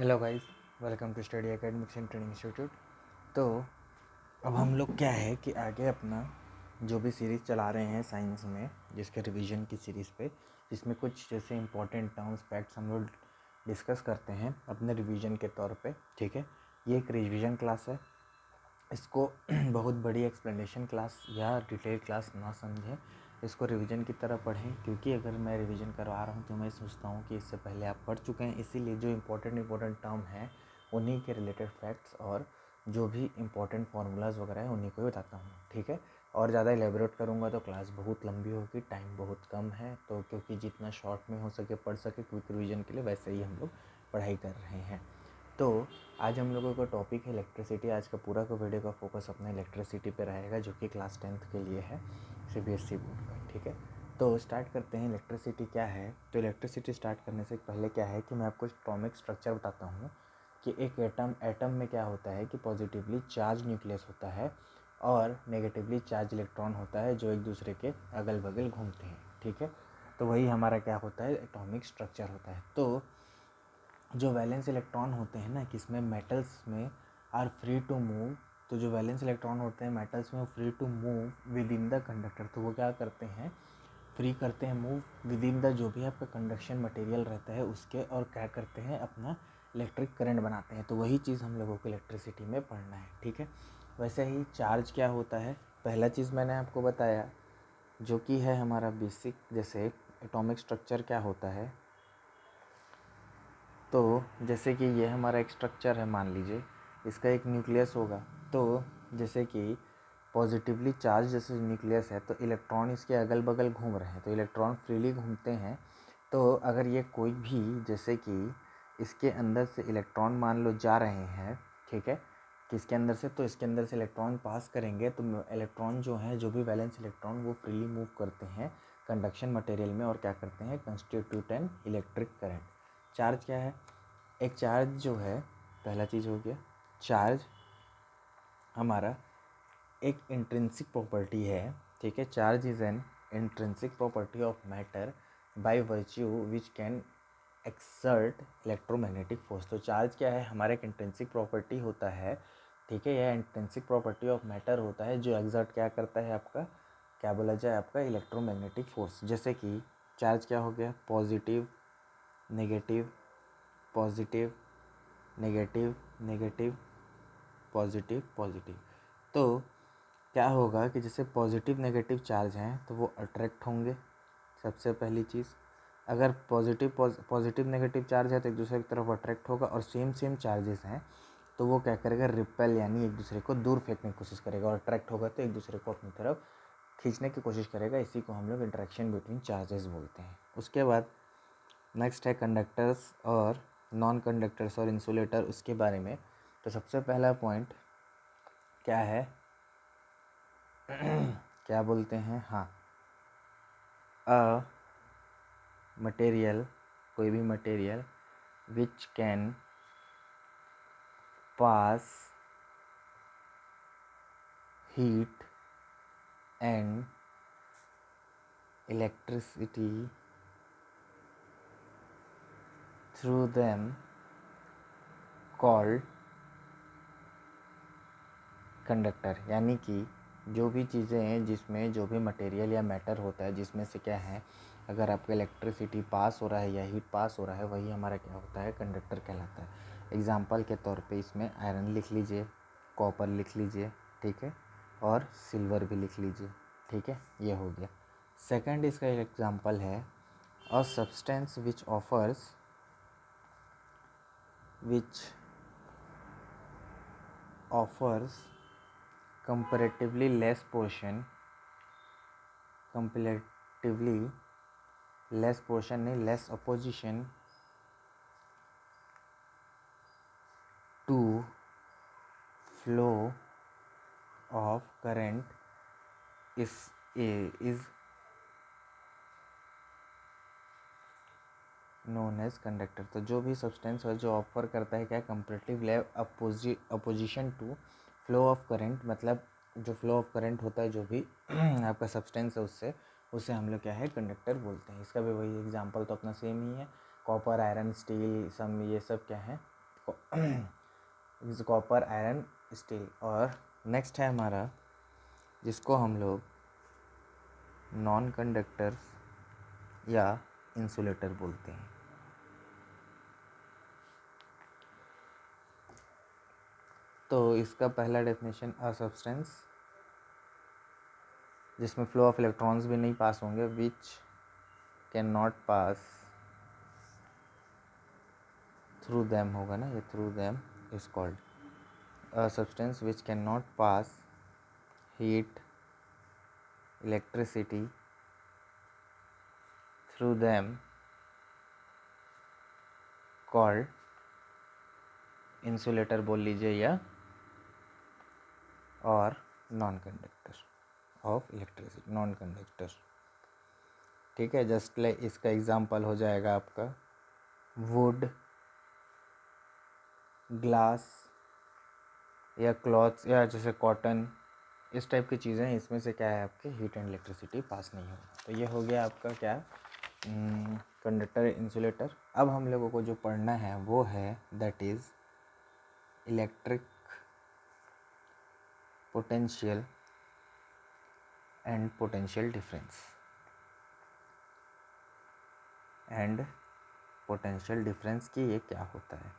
Hello guys, welcome to study academics and training institute. तो अब हम लोग क्या है कि आगे अपना जो भी सीरीज़ चला रहे हैं साइंस में, जिसके रिवीजन की सीरीज़ पे, जिसमें कुछ जैसे इंपॉर्टेंट टर्म्स फैक्ट्स हम लोग डिस्कस करते हैं अपने रिवीजन के तौर पे। ठीक है, ये एक रिवीजन क्लास है। इसको बहुत बड़ी एक्सप्लेनेशन क्लास या डिटेल क्लास ना समझें, इसको रिवीजन की तरह पढ़ें, क्योंकि अगर मैं रिवीजन करवा रहा हूँ तो मैं सोचता हूँ कि इससे पहले आप पढ़ चुके हैं, इसीलिए जो इम्पोर्टेंट टर्म हैं उन्हीं के रिलेटेड फैक्ट्स और जो भी इम्पोर्टेंट फार्मूलाज वगैरह हैं उन्हीं को ही बताता हूँ। ठीक है, और ज़्यादा एलेबोरेट करूँगा तो क्लास बहुत लंबी होगी, टाइम बहुत कम है, तो क्योंकि जितना शॉर्ट में हो सके पढ़ सके क्विक रिवीजन के लिए, वैसे ही हम लोग पढ़ाई कर रहे हैं। तो आज हम लोगों का टॉपिक है इलेक्ट्रिसिटी। आज का पूरा का वीडियो का फोकस अपना इलेक्ट्रिसिटी पे रहेगा, जो कि क्लास 10th के लिए है, सीबीएसई बोर्ड का। ठीक है, तो स्टार्ट करते हैं। इलेक्ट्रिसिटी क्या है? तो इलेक्ट्रिसिटी स्टार्ट करने से पहले क्या है कि मैं आपको एटॉमिक स्ट्रक्चर बताता हूँ कि एक एटम में क्या होता है कि पॉजिटिवली चार्ज न्यूक्लियस होता है और नेगेटिवली चार्ज इलेक्ट्रॉन होता है, जो एक दूसरे के अगल बगल घूमते हैं। ठीक है, तो वही हमारा क्या होता है, एटॉमिक स्ट्रक्चर होता है। तो जो वैलेंस इलेक्ट्रॉन होते हैं ना, किसमें, मेटल्स में, आर फ्री टू मूव। तो जो वैलेंस इलेक्ट्रॉन होते हैं मेटल्स में, वो free to move within the conductor. तो वो क्या करते हैं, फ्री करते हैं मूव विद इन द जो भी आपका कंडक्शन मटेरियल रहता है उसके, और क्या करते हैं, अपना इलेक्ट्रिक करंट बनाते हैं। तो वही चीज़ हम लोगों को इलेक्ट्रिसिटी में पढ़ना है। ठीक है, वैसे ही चार्ज क्या होता है, पहला चीज़ मैंने आपको बताया जो कि है हमारा बेसिक, जैसे एटॉमिक स्ट्रक्चर क्या होता है। तो जैसे कि ये हमारा एक स्ट्रक्चर है, मान लीजिए इसका एक न्यूक्लियस होगा। तो जैसे कि पॉजिटिवली चार्ज जैसे न्यूक्लियस है, तो इलेक्ट्रॉन इसके अगल बगल घूम रहे हैं, तो इलेक्ट्रॉन फ्रीली घूमते हैं। तो अगर ये कोई भी, जैसे कि इसके अंदर से इलेक्ट्रॉन मान लो जा रहे हैं, ठीक है, किसके अंदर से, तो इसके अंदर से इलेक्ट्रॉन पास करेंगे, तो इलेक्ट्रॉन जो हैं, जो भी वैलेंस इलेक्ट्रॉन, वो फ्रीली मूव करते हैं कंडक्शन मटेरियल में, और क्या करते हैं, constitute an electric current. Charge क्या है? एक चार्ज जो है, पहला चीज़ हो गया चार्ज हमारा एक इंट्रिंसिक प्रॉपर्टी है। ठीक है, charge is an intrinsic property of matter by virtue which can exert electromagnetic force. तो चार्ज क्या है, हमारा एक इंट्रिंसिक प्रॉपर्टी होता है। ठीक है, यह इंट्रिंसिक प्रॉपर्टी ऑफ मैटर होता है जो एक्सर्ट क्या करता है, आपका क्या बोला जाए, आपका इलेक्ट्रोमैग्नेटिक फोर्स। जैसे कि चार्ज क्या हो गया, positive negative, positive negative, negative positive positive. तो क्या होगा कि जैसे पॉजिटिव नेगेटिव चार्ज हैं तो वो अट्रैक्ट होंगे, सबसे पहली चीज़। अगर पॉजिटिव नेगेटिव चार्ज है तो एक दूसरे की तरफ अट्रैक्ट होगा, और सेम चार्जेस हैं तो वो क्या करेगा, रिपेल, यानी एक दूसरे को दूर फेंकने की कोशिश करेगा, और अट्रैक्ट होगा तो एक दूसरे को अपनी तरफ खींचने की कोशिश करेगा। इसी को हम लोग इंटरेक्शन बिटवीन चार्जेस बोलते हैं। उसके बाद नेक्स्ट है कंडक्टर्स और नॉन कंडक्टर्स और इंसुलेटर, उसके बारे में। तो सबसे पहला पॉइंट क्या है क्या बोलते हैं, हाँ, अ मटेरियल, कोई भी material which can pass heat and electricity through them called conductor. यानी कि जो भी चीज़ें हैं जिसमें जो भी मटेरियल या मैटर होता है, जिसमें से क्या है, अगर आपका इलेक्ट्रिसिटी पास हो रहा है या हीट पास हो रहा है, वही हमारा क्या होता है, कंडक्टर कहलाता है। एग्जाम्पल के तौर पे इसमें आयरन लिख लीजिए, कॉपर लिख लीजिए, ठीक है, और सिल्वर भी लिख लीजिए। ठीक है, ये हो गया। सेकंड इसका एक एग्जाम्पल है, a substance which offers comparatively less portion नहीं, less opposition to flow of current is known as conductor। तो जो भी सब्सटेंस है जो ऑफर करता है क्या, comparative opposition to flow of current, मतलब जो फ्लो ऑफ करंट होता है, जो भी आपका सब्सटेंस है उससे हम लोग क्या है, कंडक्टर बोलते हैं। इसका भी वही एग्जांपल तो अपना सेम ही है, कॉपर, आयरन, स्टील, सब ये सब क्या है, कॉपर, आयरन, स्टील। और नेक्स्ट है हमारा जिसको हम लोग नॉन कंडक्टर्स या इंसुलेटर बोलते हैं। तो इसका पहला डेफिनेशन, अ सब्सटेंस जिसमें फ्लो ऑफ इलेक्ट्रॉन्स भी नहीं पास होंगे, which can not pass through them होगा ना, ये through them is called a substance which can not pass heat, electricity through them called insulator बोल लीजिए या और non conductor of electricity, non conductor. ठीक है, जस्ट लाइक इसका एग्जांपल हो जाएगा आपका वुड, ग्लास या क्लॉथ्स या जैसे कॉटन, इस टाइप की चीज़ें, इसमें से क्या है आपके हीट एंड इलेक्ट्रिसिटी पास नहीं होगा। तो ये हो गया आपका क्या, कंडक्टर, इंसुलेटर। अब हम लोगों को जो पढ़ना है वो है that is electric potential and potential difference. And potential difference की ये क्या होता है।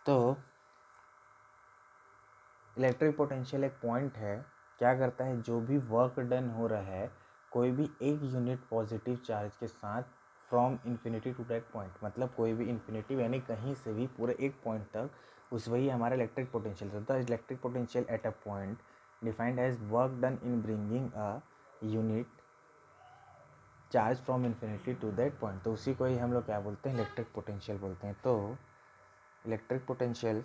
तो इलेक्ट्रिक पोटेंशियल एक पॉइंट है, क्या करता है, जो भी वर्क डन हो रहा है कोई भी एक यूनिट पॉजिटिव चार्ज के साथ from infinity to that point, मतलब कोई भी इन्फिनिटी यानी कहीं से भी पूरे एक पॉइंट तक, उस वही हमारा इलेक्ट्रिक पोटेंशियल होता है। Electric potential at a point defined as work done in bringing a unit charge from infinity to that point. तो उसी को ही हम लोग क्या बोलते हैं, इलेक्ट्रिक पोटेंशियल बोलते हैं। तो electric potential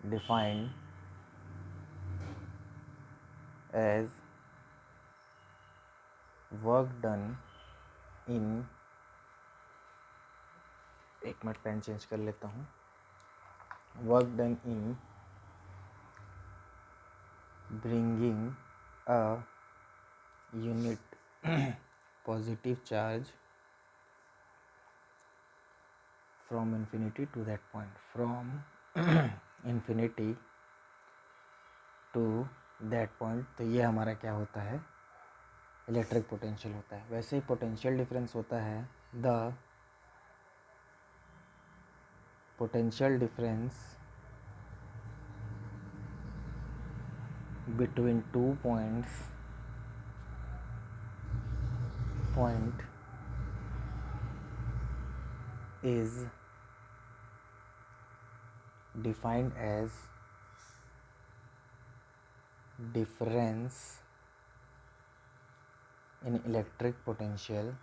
defined as work done in, एक मिनट पेन चेंज कर लेता हूँ, work done in bringing a unit positive charge from infinity to that point, from infinity to that point. तो ये हमारा क्या होता है, इलेक्ट्रिक पोटेंशियल होता है। वैसे ही पोटेंशियल डिफरेंस होता है the potential difference between 2 point is defined as difference in electric potential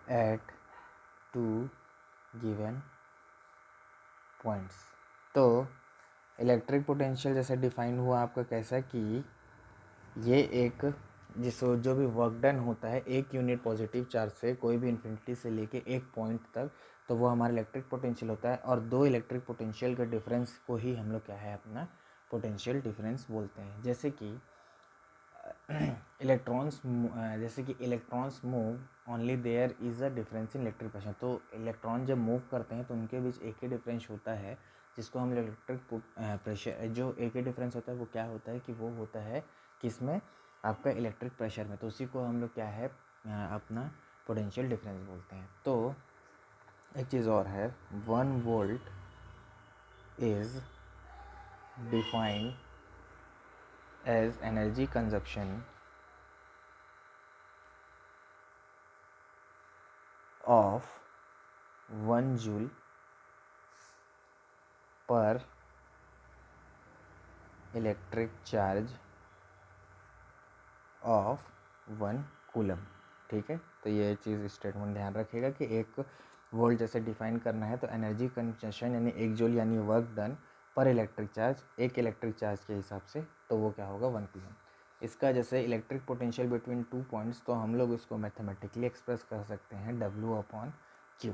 at two given points। तो इलेक्ट्रिक पोटेंशियल जैसे डिफाइन हुआ आपका कैसा कि ये एक जो भी वर्क डन होता है एक यूनिट पॉजिटिव चार्ज से कोई भी इन्फिनिटी से लेके एक पॉइंट तक, तो वो हमारा इलेक्ट्रिक पोटेंशियल होता है। और दो इलेक्ट्रिक पोटेंशियल के डिफरेंस को ही हम लोग क्या है अपना पोटेंशियल डिफरेंस बोलते हैं। जैसे कि electrons move only there is a difference in electric potential. तो इलेक्ट्रॉन जब मूव करते हैं तो उनके बीच एक ही डिफरेंस होता है, जिसको हम इलेक्ट्रिक प्रेशर, जो एक ही डिफरेंस होता है वो क्या होता है कि वो होता है किसमें, आपका इलेक्ट्रिक प्रेशर में। तो उसी को हम लोग क्या है अपना पोटेंशियल डिफरेंस बोलते हैं। तो एक चीज़ और है, 1 volt is defined as energy consumption of 1 joule per electric charge of 1 coulomb. ठीक है, तो ये चीज़ स्टेटमेंट ध्यान रखिएगा कि 1 वोल्ट जैसे डिफाइन करना है तो एनर्जी कंजप्शन यानी 1 जूल यानी वर्क डन पर इलेक्ट्रिक चार्ज, एक इलेक्ट्रिक चार्ज के हिसाब से, तो वो क्या होगा 1 कूलम। इसका जैसे इलेक्ट्रिक पोटेंशियल बिटवीन 2 पॉइंट्स, तो हम लोग इसको मैथमेटिकली एक्सप्रेस कर सकते हैं W/Q।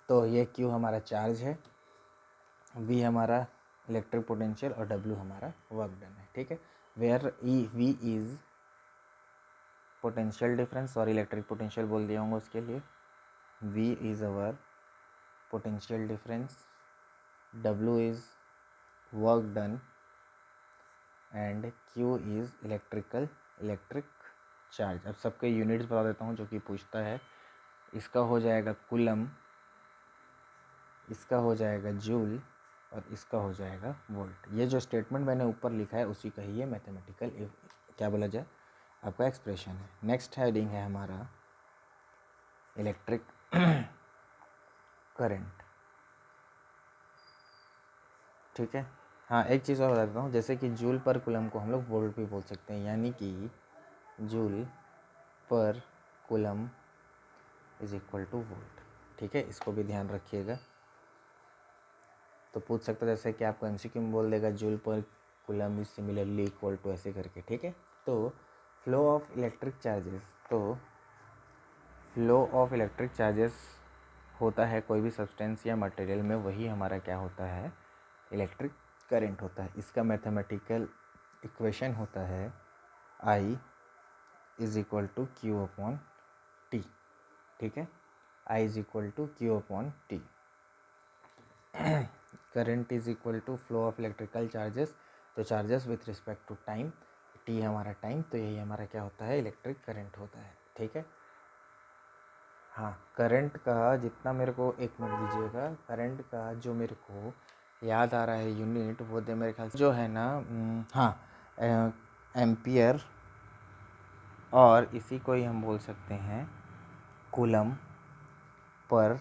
तो ये Q हमारा चार्ज है, V हमारा इलेक्ट्रिक पोटेंशियल और W हमारा वर्क डन है, ठीक है। Where V is potential difference और इलेक्ट्रिक पोटेंशियल बोल दिया होगा उसके लिए। V is our potential difference, W is work done and Q is electric charge. अब सबके यूनिट्स बता देता हूँ जो कि पूछता है। इसका हो जाएगा कूलम, इसका हो जाएगा जूल और इसका हो जाएगा वोल्ट। ये जो स्टेटमेंट मैंने ऊपर लिखा है उसी का ही ये मैथमेटिकल क्या बोला जाए आपका एक्सप्रेशन है। नेक्स्ट हेडिंग है हमारा इलेक्ट्रिक करंट, ठीक है। हाँ, एक चीज़ और बता देता हूँ, जैसे कि जूल पर कूलम को हम लोग वोल्ट भी बोल सकते हैं, यानी कि joule per coulomb is equal two volt, ठीक है। इसको भी ध्यान रखिएगा। तो पूछ सकते जैसे कि आपको एमसीक्यू में बोल देगा joule per coulomb is similarly equal to, ऐसे करके, ठीक है। तो फ्लो ऑफ इलेक्ट्रिक चार्जेस, तो फ्लो ऑफ इलेक्ट्रिक चार्जेस होता है कोई भी सब्सटेंस या मटेरियल में, वही हमारा क्या होता है, इलेक्ट्रिक करंट होता है। इसका मैथमेटिकल इक्वेशन होता है I is equal to Q upon T, ठीक है। I is equal to Q upon T. Current is equal to flow of electrical charges, तो charges with respect to time, T हमारा time, तो यही हमारा क्या होता है, इलेक्ट्रिक करंट होता है, ठीक है। हाँ, करंट का जितना मेरे को, एक मिनट दीजिएगा, करंट का जो मेरे को याद आ रहा है यूनिट, वो दे मेरे ख्याल से जो है ना, हाँ, एम्पियर, और इसी को ही हम बोल सकते हैं कूलम पर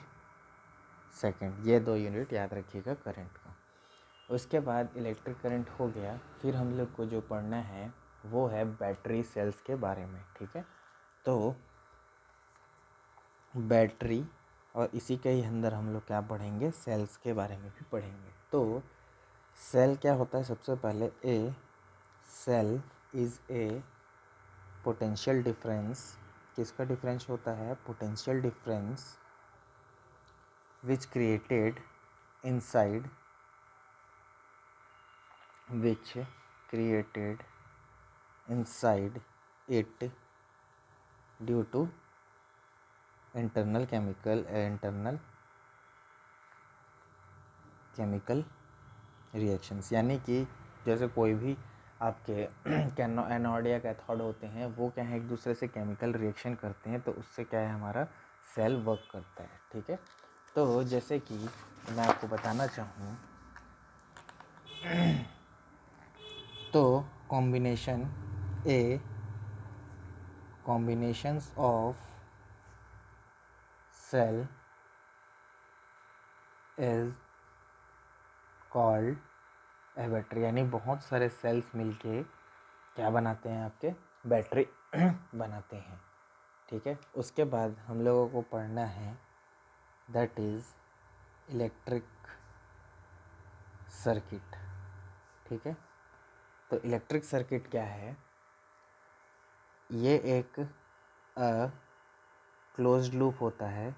सेकंड। ये दो यूनिट याद रखिएगा करंट का। उसके बाद इलेक्ट्रिक करंट हो गया, फिर हम लोग को जो पढ़ना है वो है बैटरी सेल्स के बारे में, ठीक है। तो बैटरी और इसी के ही अंदर हम लोग क्या पढ़ेंगे, सेल्स के बारे में भी पढ़ेंगे। तो सेल क्या होता है, सबसे पहले a cell is a potential difference, किसका डिफरेंस होता है, potential difference which created inside, which created inside it due to internal chemical reactions। यानी कि जैसे कोई भी आपके एनोड या कैथोड होते हैं, वो क्या है, एक दूसरे से केमिकल रिएक्शन करते हैं, तो उससे क्या है, हमारा सेल वर्क करता है, ठीक है। तो जैसे कि मैं आपको बताना चाहूँ, तो combinations of cell is called a battery, यानी बहुत सारे सेल्स मिलके क्या बनाते हैं, आपके बैटरी बनाते हैं, ठीक है। उसके बाद हम लोगों को पढ़ना है दैट इज़ इलेक्ट्रिक सर्किट, ठीक है। तो इलेक्ट्रिक सर्किट क्या है, ये एक क्लोज्ड लूप होता है,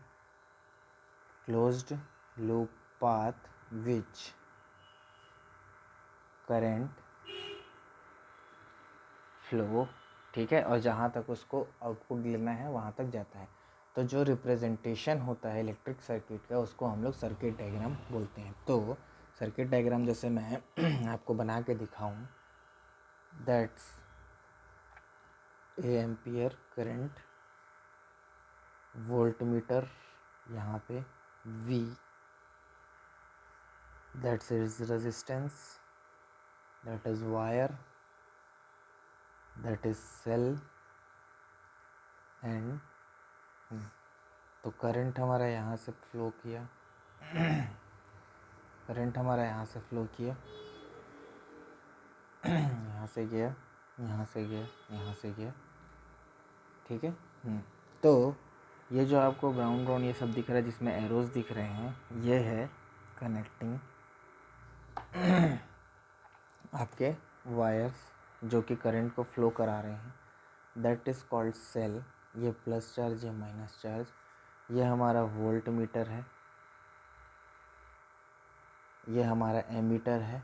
closed loop path which current flow, ठीक है, और जहाँ तक उसको आउटपुट लेना है वहाँ तक जाता है। तो जो रिप्रेजेंटेशन होता है इलेक्ट्रिक सर्किट का, उसको हम लोग सर्किट डायग्राम बोलते हैं। तो सर्किट डायग्राम जैसे मैं आपको बना के दिखाऊं, that's a ampere current, voltmeter यहाँ पे V, that's is resistance, that is wire, that is cell and, तो करंट हमारा यहाँ से फ्लो किया, करंट हमारा यहाँ से फ्लो किया, यहाँ से गया, यहाँ से गया, यहाँ से गया, ठीक है। तो ये जो आपको ब्राउन ब्राउन ये सब दिख रहा है, जिसमें एरोज दिख रहे हैं, ये है कनेक्टिंग आपके वायर्स जो कि करंट को फ्लो करा रहे हैं, दैट इज़ कॉल्ड सेल। ये प्लस चार्ज, ये माइनस चार्ज, ये हमारा वोल्ट मीटर है, ये हमारा एमीटर है,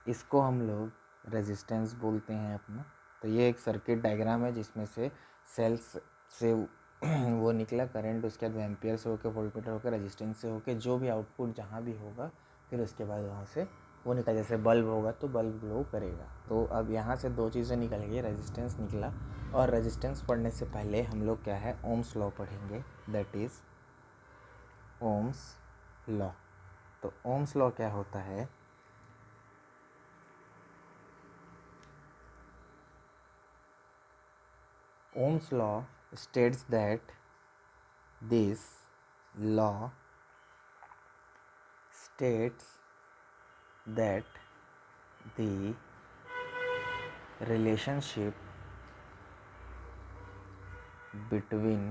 इसको हम लोग रेजिस्टेंस बोलते हैं अपना। तो ये एक सर्किट डायग्राम है जिसमें से सेल्स से वो निकला करंट, उसके बाद एम्पियर से होकर वोल्टमीटर होकर रेजिस्टेंस से होकर जो भी आउटपुट जहाँ भी होगा, फिर उसके बाद वहाँ से वो निकला। जैसे बल्ब होगा तो बल्ब ग्लो करेगा। तो अब यहाँ से दो चीज़ें निकल गई, रेजिस्टेंस निकला, और रेजिस्टेंस पढ़ने से पहले हम लोग क्या है, ओम्स लॉ पढ़ेंगे, दैट इज़ ओम्स लॉ। तो ओम्स लॉ क्या होता है, Ohm's law states that this law states that the relationship between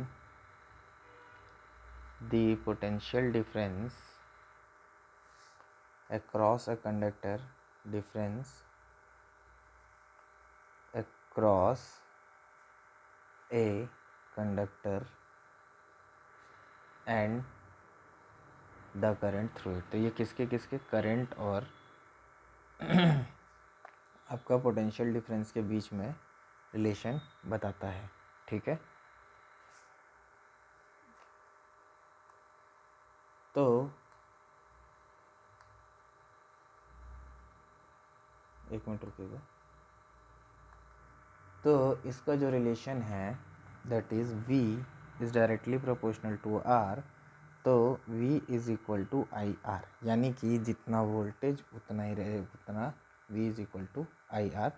the potential difference across a conductor across a conductor and the current through it. तो ये किसके किसके, current और आपका पोटेंशियल डिफरेंस के बीच में रिलेशन बताता है। ठीक है, तो एक मिनट रुकिएगा। तो इसका जो रिलेशन है that is V is directly proportional to R। तो V is equal to I R, यानी कि जितना वोल्टेज उतना ही रहे, उतना V is equal to I R.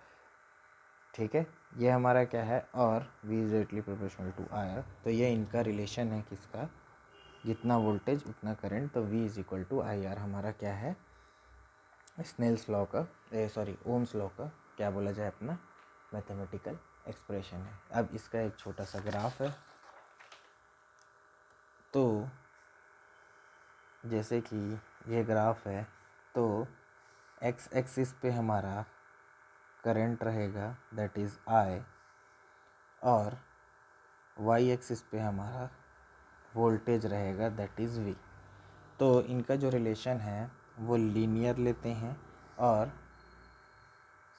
ठीक है, ये हमारा क्या है, और V is directly proportional to R. तो ये इनका रिलेशन है किसका, जितना वोल्टेज उतना करंट। तो V is equal to I R हमारा क्या है, स्नेल्स लॉ का, सॉरी ओम्स लॉ का क्या बोला जाए, अपना मैथमेटिकल एक्सप्रेशन है। अब इसका एक छोटा सा ग्राफ है। तो जैसे कि ये ग्राफ है, तो एक्स एक्सिस पे हमारा करंट रहेगा दैट इज़ आई, और वाई एक्सिस पे हमारा वोल्टेज रहेगा दैट इज़ वी। तो इनका जो रिलेशन है वो लीनियर लेते हैं, और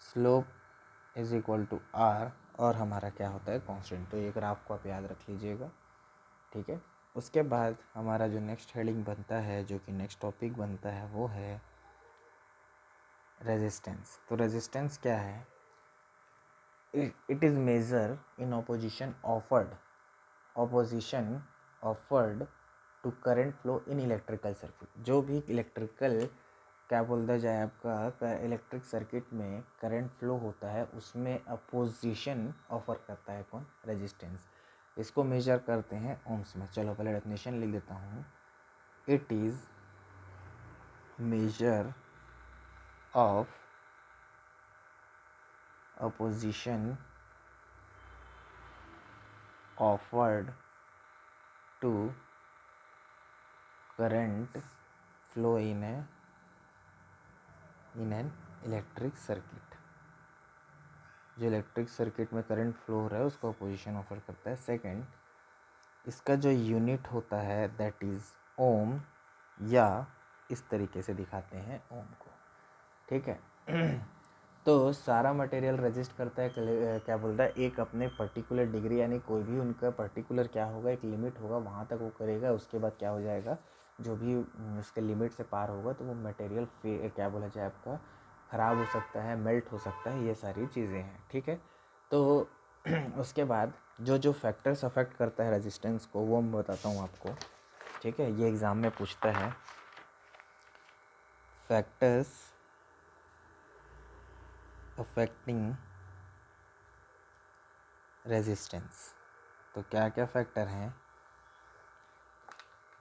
slope is equal to R, और हमारा क्या होता है, कांस्टेंट। तो ये ग्राफ को आप याद रख लीजिएगा। ठीक है, उसके बाद हमारा जो नेक्स्ट हेडिंग बनता है, जो कि नेक्स्ट टॉपिक बनता है, वो है रेजिस्टेंस। तो रेजिस्टेंस क्या है, it is measure in opposition offered to current flow in electrical circuit. जो भी इलेक्ट्रिकल क्या बोलता जाए आपका इलेक्ट्रिक सर्किट में करंट फ्लो होता है, उसमें अपोजिशन ऑफर करता है कौन, रेजिस्टेंस। इसको मेजर करते हैं ओम्स में। चलो पहले डेफिनेशन लिख देता हूँ। It is measure of opposition offered to current flow in an electric circuit. जो इलेक्ट्रिक सर्किट में करंट फ्लो हो रहा है उसको अपोजिशन ऑफर करता है। सेकंड, इसका जो यूनिट होता है दैट इज़ ओम, या इस तरीके से दिखाते हैं ओम को। ठीक है तो सारा मटेरियल रेजिस्ट करता है, क्या बोलता है, एक अपने पर्टिकुलर डिग्री, यानी कोई भी उनका पर्टिकुलर क्या होगा, एक लिमिट होगा, वहाँ तक वो करेगा। उसके बाद क्या हो जाएगा, जो भी उसके लिमिट से पार होगा तो वो मटेरियल क्या बोला जाए आपका ख़राब हो सकता है, मेल्ट हो सकता है, ये सारी चीज़ें हैं। ठीक है, तो उसके बाद जो जो फैक्टर्स अफेक्ट करता है रेजिस्टेंस को, वो मैं बताता हूँ आपको। ठीक है, ये एग्ज़ाम में पूछता है, फैक्टर्स अफेक्टिंग रेजिस्टेंस। तो क्या क्या फैक्टर हैं।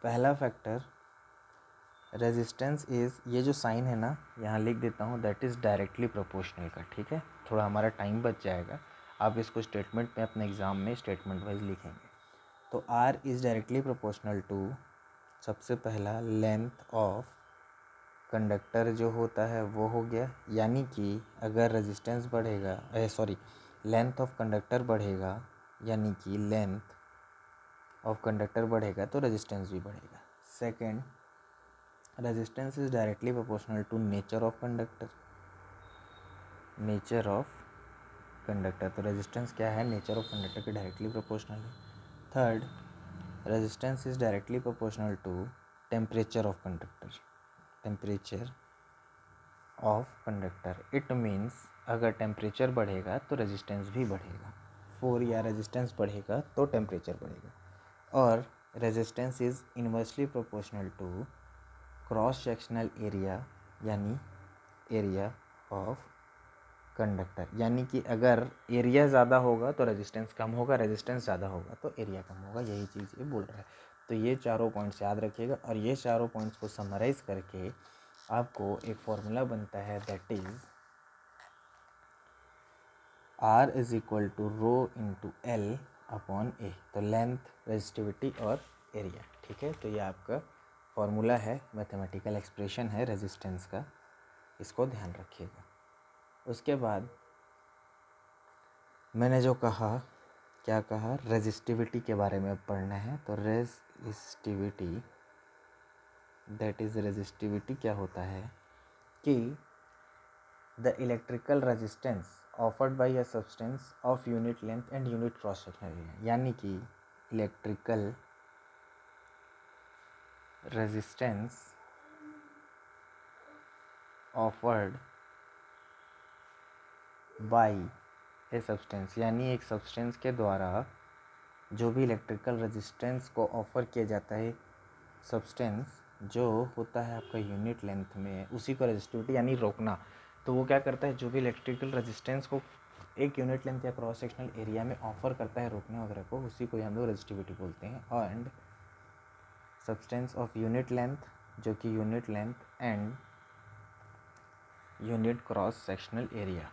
पहला फैक्टर, रेजिस्टेंस इज़, ये जो साइन है ना, यहाँ लिख देता हूँ, दैट इज़ डायरेक्टली प्रोपोर्शनल का। ठीक है, थोड़ा हमारा टाइम बच जाएगा। आप इसको स्टेटमेंट में अपने एग्ज़ाम में स्टेटमेंट वाइज लिखेंगे। तो R is directly proportional to, सबसे पहला लेंथ ऑफ कंडक्टर जो होता है वो हो गया, यानी कि अगर रेजिस्टेंस बढ़ेगा, लेंथ ऑफ कंडक्टर बढ़ेगा, यानी कि लेंथ ऑफ कंडक्टर बढ़ेगा तो रेजिस्टेंस भी बढ़ेगा। Second, resistance is directly proportional to nature of conductor. Nature of conductor, तो रेजिस्टेंस क्या है, नेचर ऑफ कंडक्टर के डायरेक्टली प्रोपोर्शनल है। Third, resistance is directly proportional to temperature of conductor, temperature of conductor, it means अगर temperature बढ़ेगा तो resistance भी बढ़ेगा। 4 या रेजिस्टेंस बढ़ेगा तो टेम्परेचर बढ़ेगा। और resistance is inversely proportional to cross sectional area, यानी एरिया ऑफ कंडक्टर, यानी कि अगर एरिया ज़्यादा होगा तो रेजिस्टेंस कम होगा, रेजिस्टेंस ज़्यादा होगा तो एरिया कम होगा, यही चीज़ ये बोल रहा है। तो ये चारों पॉइंट्स याद रखिएगा, और ये चारों पॉइंट्स को समराइज़ करके आपको एक फॉर्मूला बनता है, that is R is equal to rho into L upon A, तो लेंथ, रेजिस्टिविटी और एरिया। ठीक है, तो ये आपका फॉर्मूला है, मैथमेटिकल एक्सप्रेशन है रेजिस्टेंस का, इसको ध्यान रखिएगा। उसके बाद मैंने जो कहा, क्या कहा, रेजिस्टिविटी के बारे में पढ़ना है, तो रेजिस्टिविटी, दैट इज़ रेजिस्टिविटी क्या होता है कि the electrical resistance offered by a substance of unit length and unit cross sectional area, यानी कि electrical resistance offered by a substance, यानी एक सब्सटेंस के द्वारा जो भी इलेक्ट्रिकल रेजिस्टेंस को ऑफर किया जाता है, सब्सटेंस जो होता है आपका यूनिट लेंथ में, उसी को रेजिस्टिविटी यानी रोकना। तो वो क्या करता है, जो भी इलेक्ट्रिकल रेजिस्टेंस को एक यूनिट लेंथ या क्रॉस सेक्शनल एरिया में ऑफर करता है रोकने वगैरह को, उसी को हम लोग रेजिस्टिविटी बोलते हैं। And substance of unit length, जो कि unit length and unit cross sectional area,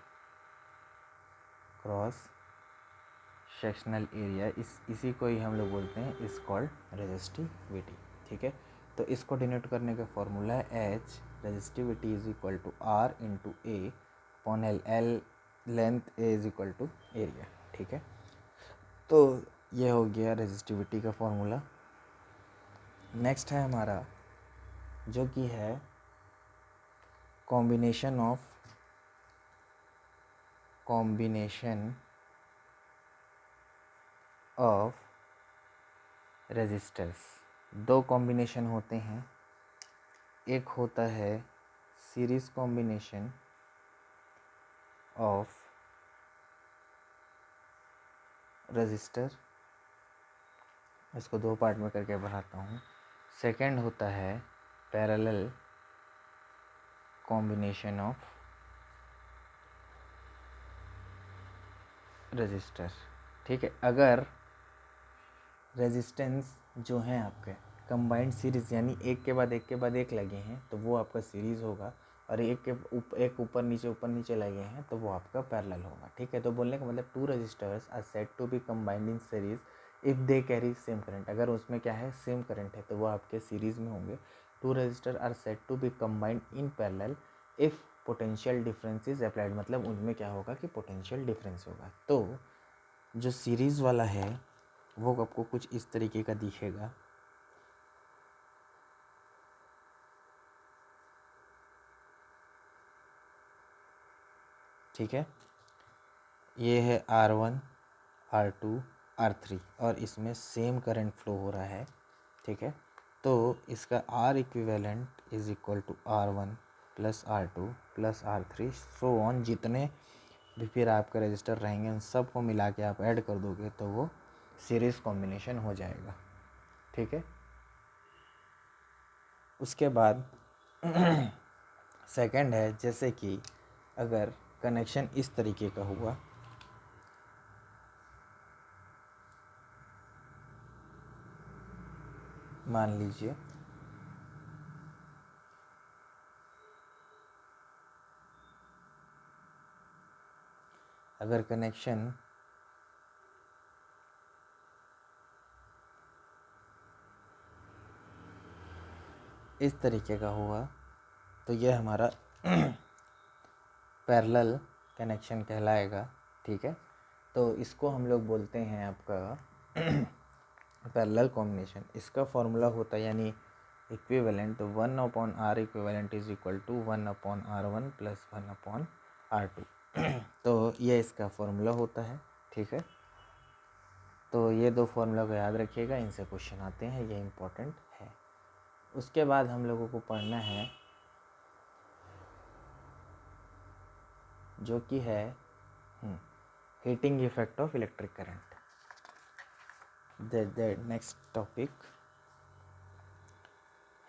cross sectional area, इसी को ही हम लोग बोलते हैं, इस कॉल्ड रेजिस्टिविटी। ठीक है, तो इसको डिनोट करने का फॉर्मूला है H, resistivity is equal to R into A upon L, L length, A is equal to area. ठीक है, तो ये हो गया रेजिस्टिविटी का फॉर्मूला। नेक्स्ट है हमारा जो कि है कॉम्बिनेशन ऑफ रेजिस्टर्स। दो कॉम्बिनेशन होते हैं, एक होता है सीरीज कॉम्बिनेशन ऑफ रजिस्टर, इसको दो पार्ट में करके बढ़ाता हूँ। सेकंड होता है पैरेलल कॉम्बिनेशन ऑफ रजिस्टर। ठीक है, अगर रेजिस्टेंस जो है आपके कंबाइंड सीरीज़, यानी एक के बाद एक लगे हैं, तो वो आपका सीरीज़ होगा, और एक ऊपर नीचे लगे हैं तो वो आपका पैरेलल होगा। ठीक है, तो बोलने का मतलब two resistors are said to be combined in series if they carry same current, अगर उसमें क्या है, सेम करंट है, तो वो आपके सीरीज़ में होंगे। Two resistor are said to be combined in parallel if potential difference is applied, मतलब उनमें क्या होगा कि पोटेंशियल डिफरेंस होगा। तो जो सीरीज़ वाला है वो आपको कुछ इस तरीके का दिखेगा। ठीक है, ये है R1, R2, R3, और इसमें सेम करंट फ्लो हो रहा है। ठीक है, तो इसका R equivalent is equal to R1 plus R2 plus R3 so on, जितने भी फिर आपके रजिस्टर रहेंगे उन सब को मिला के आप ऐड कर दोगे तो वो सीरीज़ कॉम्बिनेशन हो जाएगा। ठीक है, उसके बाद सेकंड है, जैसे कि अगर कनेक्शन इस तरीके का हुआ, मान लीजिए अगर कनेक्शन इस तरीके का हुआ तो यह हमारा पैरेलल कनेक्शन कहलाएगा। ठीक है, तो इसको हम लोग बोलते हैं आपका पैरेलल कॉम्बिनेशन। इसका फॉर्मूला होता है यानी इक्विवेलेंट, तो 1/R equivalent is equal to 1/R1 plus 1/R2। तो ये इसका फॉर्मूला होता है, ठीक है। तो ये दो फॉर्मूला को याद रखिएगा, इनसे क्वेश्चन आते हैं, ये इम्पोर्टेंट है। उसके बाद हम लोगों को पढ़ना है जो कि है heating effect of electric current. The next topic,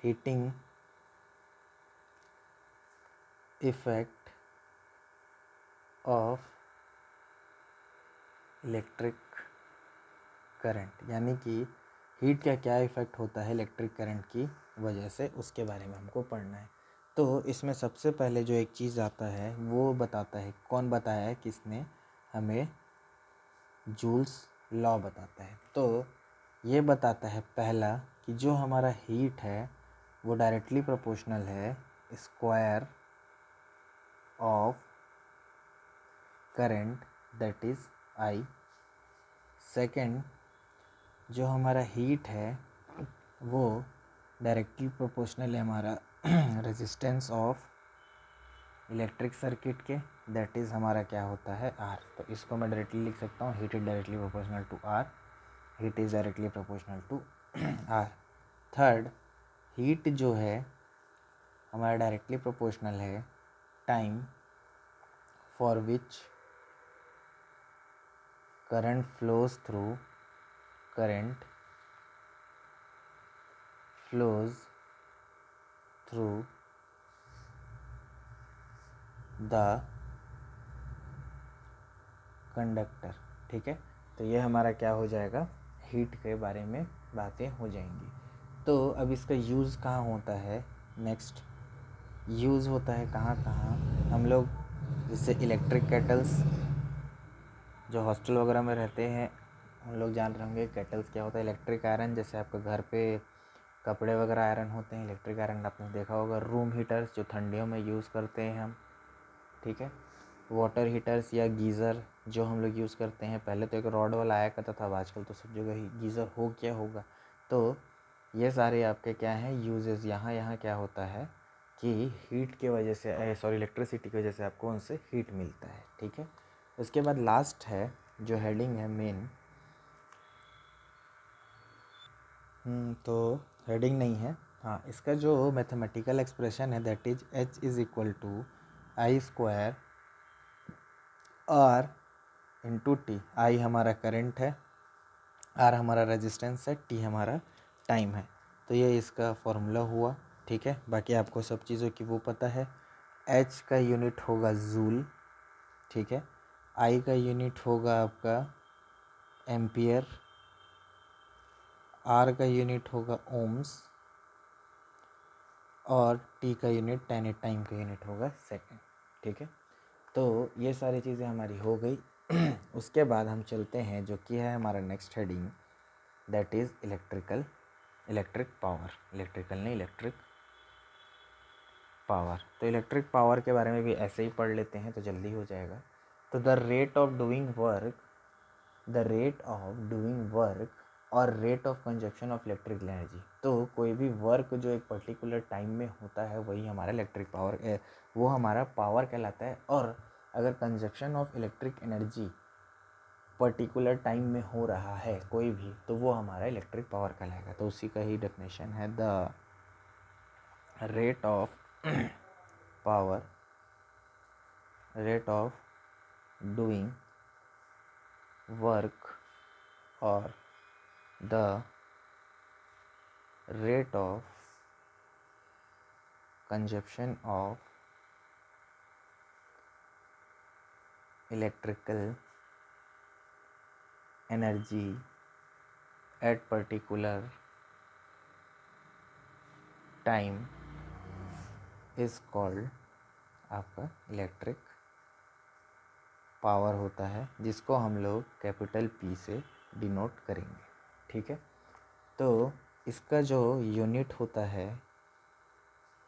heating effect of electric current, यानी कि हीट का क्या इफ़ेक्ट होता है इलेक्ट्रिक करंट की वजह से, उसके बारे में हमको पढ़ना है। तो इसमें सबसे पहले जो एक चीज़ आता है वो बताता है, कौन बताया है, किसने हमें, जूल्स लॉ बताता है। तो ये बताता है पहला कि जो हमारा हीट है वो डायरेक्टली प्रोपोर्शनल है square of current, that is I. Second, जो हमारा हीट है वो डायरेक्टली प्रोपोर्शनल है हमारा रेजिस्टेंस ऑफ इलेक्ट्रिक सर्किट के, दैट इज़ हमारा क्या होता है, आर। तो इसको मैं डायरेक्टली लिख सकता हूँ, heat is directly proportional to R, heat is directly proportional to R. Third, heat जो है हमारा डायरेक्टली प्रोपोर्शनल है time for which current flows through, current flows through the conductor, ठीक है। तो ये हमारा क्या हो जाएगा, हीट के बारे में बातें हो जाएंगी। तो अब इसका यूज़ कहाँ होता है, नेक्स्ट यूज़ होता है कहाँ कहाँ, हम लोग जैसे इलेक्ट्रिक केटल्स, जो हॉस्टल वगैरह में रहते हैं हम लोग जान रहे होंगे केटल्स क्या होता है। इलेक्ट्रिक आयरन, जैसे आपके घर पे कपड़े वगैरह आयरन होते हैं, इलेक्ट्रिक आयरन आपने देखा होगा। रूम हीटर्स, जो ठंडियों में यूज़ करते हैं हम, ठीक है। वाटर हीटर्स या गीज़र जो हम लोग यूज़ करते हैं, पहले तो एक रॉड वाला आया करता था, अब आजकल तो सब जगह ही गीज़र हो क्या होगा। तो ये सारे आपके क्या हैं यूजेस। यहाँ क्या होता है कि हीट के वजह से, सॉरी इलेक्ट्रिसिटी की वजह से आपको उनसे हीट मिलता है, ठीक है। उसके बाद लास्ट है जो हेडिंग है मेन, तो हेडिंग नहीं है, हाँ, इसका जो मैथमेटिकल एक्सप्रेशन है that is H is equal to I square R into T. I हमारा करंट है, आर हमारा रेजिस्टेंस है, टी हमारा टाइम है। तो ये इसका फॉर्मूला हुआ, ठीक है। बाकी आपको सब चीज़ों की वो पता है। एच का यूनिट होगा जूल, ठीक है। आई का यूनिट होगा आपका एम्पियर, आर का यूनिट होगा ओम्स, और टी का यूनिट टाइम का यूनिट होगा सेकेंड, ठीक है। तो ये सारी चीज़ें हमारी हो गई। उसके बाद हम चलते हैं जो कि है हमारा next heading, that is electric power. Electrical नहीं, इलेक्ट्रिक पावर। तो इलेक्ट्रिक पावर के बारे में भी ऐसे ही पढ़ लेते हैं तो जल्दी हो जाएगा। तो the rate of doing work और rate of consumption of electric energy. तो कोई भी वर्क जो एक पर्टिकुलर टाइम में होता है वही हमारा इलेक्ट्रिक पावर, वो हमारा पावर कहलाता है। और अगर consumption of electric energy particular time में हो रहा है कोई भी, तो वो हमारा इलेक्ट्रिक पावर कहलाएगा। तो उसी का ही डेफिनेशन है, the rate of power, rate of doing work और the rate of consumption of electrical energy at particular time is called आपका इलेक्ट्रिक पावर होता है, जिसको हम लोग कैपिटल पी से डिनोट करेंगे, ठीक है। तो इसका जो यूनिट होता है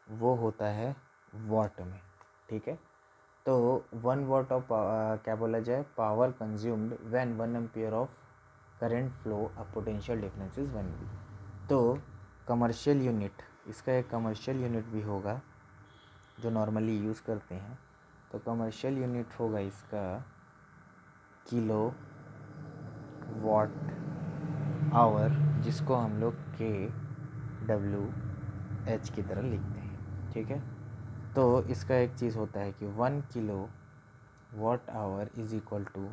वो होता है वाट में, ठीक है। तो 1 वाट ऑफ क्या बोला जाए, power consumed when 1 ampere of current flow a potential difference is 1 V। तो कमर्शियल यूनिट, इसका एक कमर्शियल यूनिट भी होगा जो नॉर्मली यूज़ करते हैं, तो कमर्शियल यूनिट होगा इसका किलो वाट आवर, जिसको हम लोग kWh की तरह लिखते हैं, ठीक है। तो इसका एक चीज़ होता है कि 1 kilowatt hour is equal to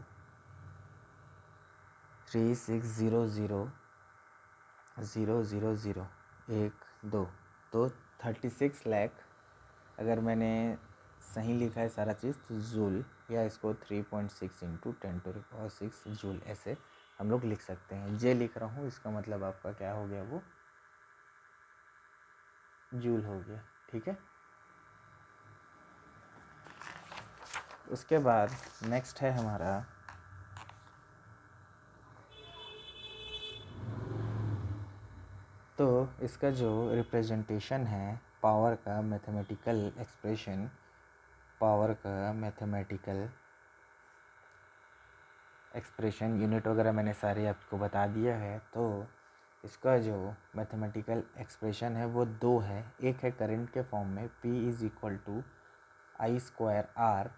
3600,000 1 2, तो 36 लाख, अगर मैंने सही लिखा है सारा चीज़ तो जूल, या इसको 3.6 इंटू 10⁶ जूल ऐसे हम लोग लिख सकते हैं। जे लिख रहा हूँ, इसका मतलब आपका क्या हो गया, वो जूल हो गया, ठीक है। उसके बाद नेक्स्ट है हमारा तो इसका जो रिप्रेजेंटेशन है पावर का, मैथमेटिकल एक्सप्रेशन पावर का, मैथमेटिकल एक्सप्रेशन यूनिट वगैरह मैंने सारे आपको बता दिया है। तो इसका जो मैथमेटिकल एक्सप्रेशन है वो दो है, एक है करंट के फॉर्म में P is equal to I²R,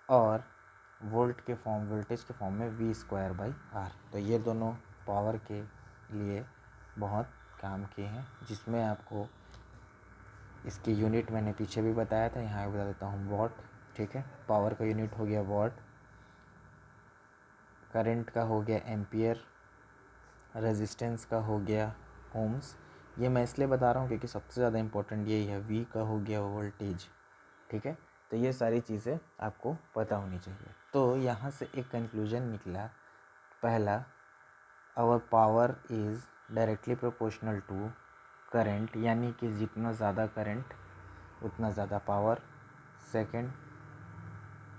और वोल्टेज के फॉर्म में V²/R। तो ये दोनों पावर के लिए बहुत काम किए हैं, जिसमें आपको इसकी यूनिट मैंने पीछे भी बताया था, यहाँ भी बता देता हूँ, वॉट, ठीक है। पावर का यूनिट हो गया वॉट, करंट का हो गया एम्पियर, रेजिस्टेंस का हो गया ओम्स। ये मैं इसलिए बता रहा हूँ क्योंकि सबसे ज़्यादा इम्पोर्टेंट यही है, वी का हो गया वोल्टेज, ठीक है। तो ये सारी चीज़ें आपको पता होनी चाहिए। तो यहाँ से एक कंक्लूजन निकला, पहला, our power is directly proportional to current, यानी कि जितना ज़्यादा करंट उतना ज़्यादा power. Second,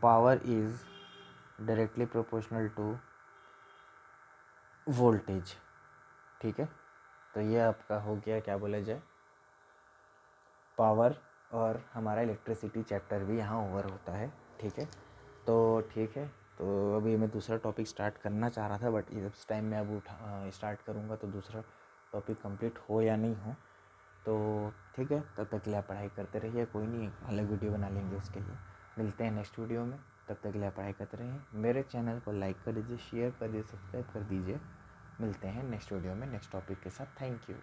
power is directly proportional to voltage, ठीक है। तो ये आपका हो गया, क्या बोला जाए, पावर, और हमारा इलेक्ट्रिसिटी चैप्टर भी यहाँ ओवर होता है, ठीक है। तो ठीक है, तो अभी मैं दूसरा टॉपिक स्टार्ट करना चाह रहा था, बट इस टाइम मैं अब स्टार्ट करूँगा तो दूसरा टॉपिक कंप्लीट हो या नहीं हो, तो ठीक है, तब तक के लिए आप पढ़ाई करते रहिए, कोई नहीं, अलग वीडियो बना लेंगे उसके लिए। मिलते हैं नेक्स्ट वीडियो में, तब तक के लिए आप पढ़ाई करते रहिए। मेरे चैनल को लाइक कर दीजिए, शेयर कर दीजिए, सब्सक्राइब कर दीजिए। मिलते हैं नेक्स्ट वीडियो में नेक्स्ट टॉपिक के साथ। Thank you.